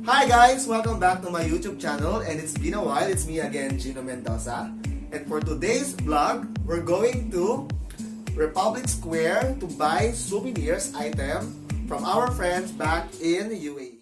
Hi guys! Welcome back to my YouTube channel, and it's been a while. It's me again, Gino Mendoza. And for today's vlog, we're going to Republic Square to buy souvenirs item from our friends back in UAE.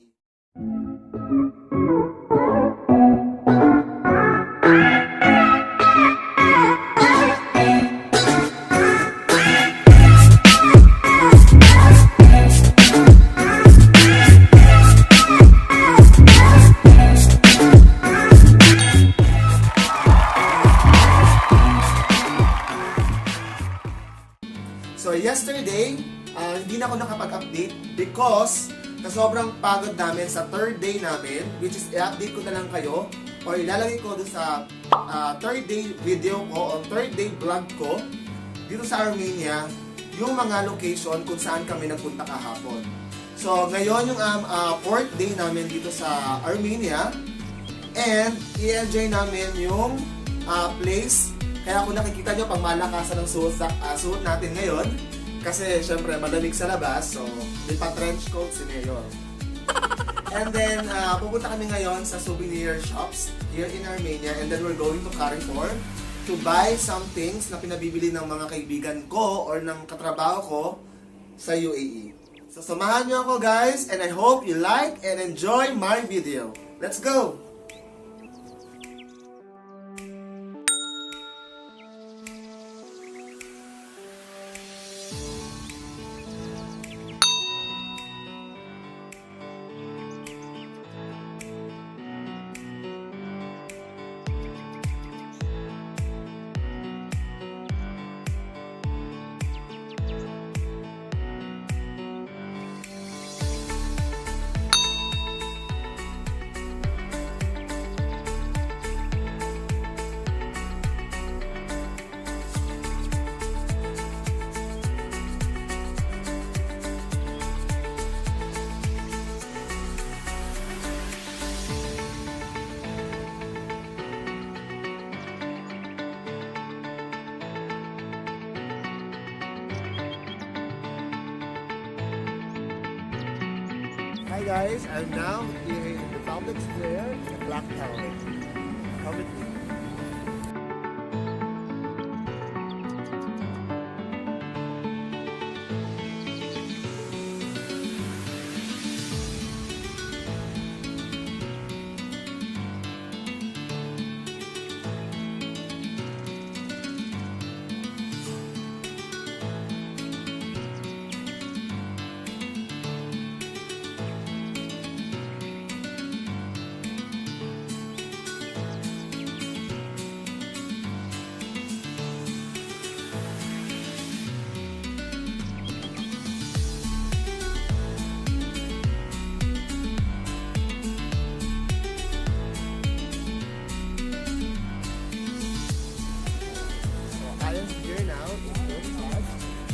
So yesterday, hindi na ako nakapag-update because sa sobrang pagod namin sa third day namin, which is i-update ko na lang kayo or ilalagay ko dun sa third day video ko o third day vlog ko dito sa Armenia, yung mga location kung saan kami nagpunta kahapon. So ngayon yung fourth day namin dito sa Armenia, and i-enjoy namin yung place. Kaya kung nakikita nyo, pang malakasan ng suot natin ngayon, kasi syempre malamig sa labas, so may pa-trench coat si Mayor. And then, pupunta kami ngayon sa souvenir shops here in Armenia, and then we're going to Carrefour to buy some things na pinabibili ng mga kaibigan ko or ng katrabaho ko sa UAE. So samahan nyo ako guys, and I hope you like and enjoy my video. Let's go! Hi guys, I'm now here in Republic Square in the Black Tower. Come with me.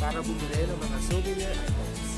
Para bumili ng mga souvenir items.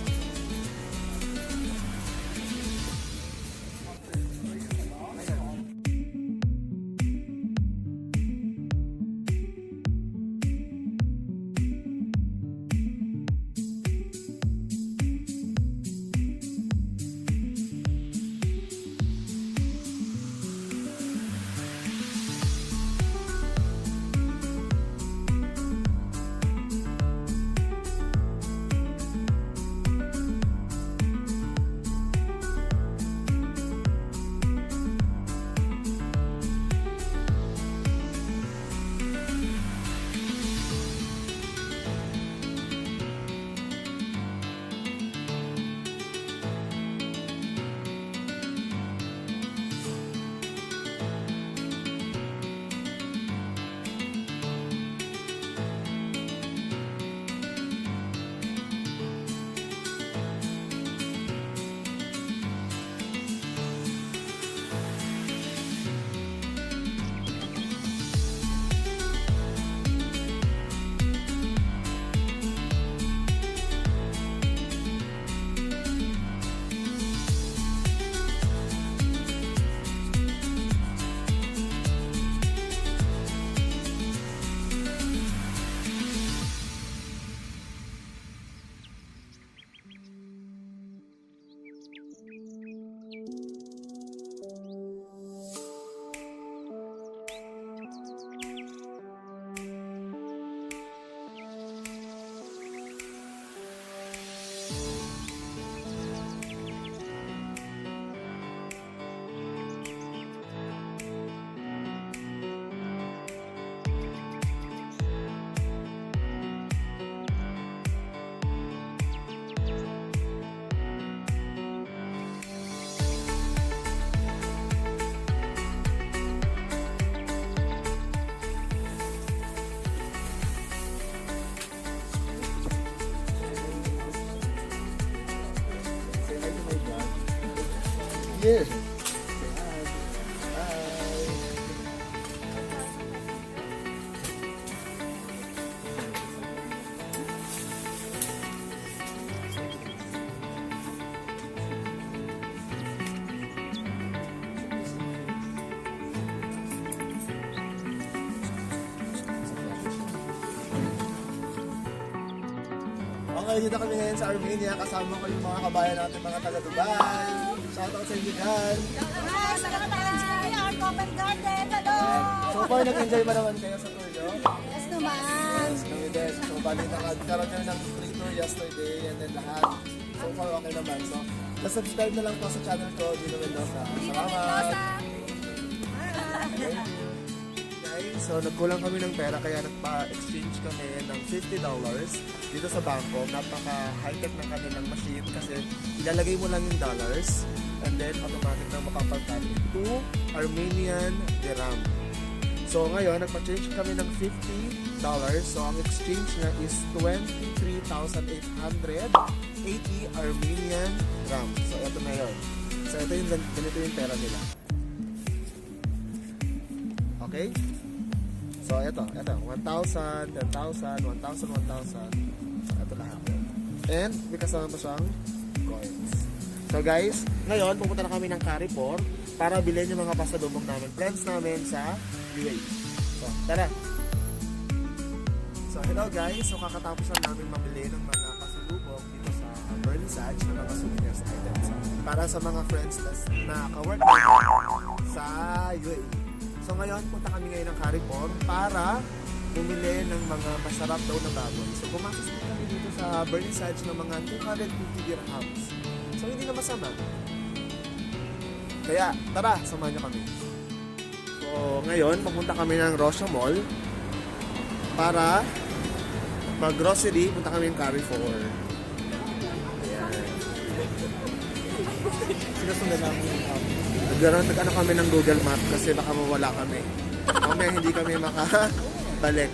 Cheers! Okay, dito kami ngayon sa Armenia. Kasama ko yung mga kabayan natin, mga taga-Dubai. Shoutout sa inyo dyan. Hi, sa Katangan City, our Common Garden. Hello! So far, nag-enjoy ba naman kayo sa tour nyo? Yes naman. Yes, kami din. So, bali nagkaroon kami ng free tour yesterday and then lahat. So far, okay naman. So, subscribe na lang po sa channel ko, Gino Mendoza. Salamat! Okay. Guys, so nagkulang kami ng pera kaya nagpa-exchange kami ng $50 dito sa bangko. Napaka-high-tech ng kanilang machine kasi ilalagay mo lang yung dollars and then automatic na mapapalitan into Armenian dirham. So ngayon, nagpa-change kami ng $50. So ang exchange na is 23,880 Armenian dirham. So ito na yun. So ito yung ganito yung pera nila. Okay? So ito, 1,000, 10,000, 1,000, 1,000. Ito lahat. And may kasama pa siyang coins. So guys, ngayon pupunta na kami ng Carrefour para bilhin yung mga pasalubong namin, friends namin sa UAE. So, tara! So hello guys, so kakatapos na namin mabili ng mga pasalubong dito sa vernissage ng mga souvenirs items para sa mga friends na ka-work sa UAE. So ngayon, punta kami ngayon ng Carrefour para bumili ng mga masarap daw na baboy. So pumasok din kami dito sa vernissage ng mga 250 dirhams. So hindi na masama. Kaya tara, samahan niyo kami. So ngayon, pupunta kami ng Rocha Mall para mag-grocery. Punta kami ng Carrefour. Ayan. Sinusundan namin yung nag-ano kami ng Google Map kasi baka mawala kami. Mamaya hindi kami makabalik.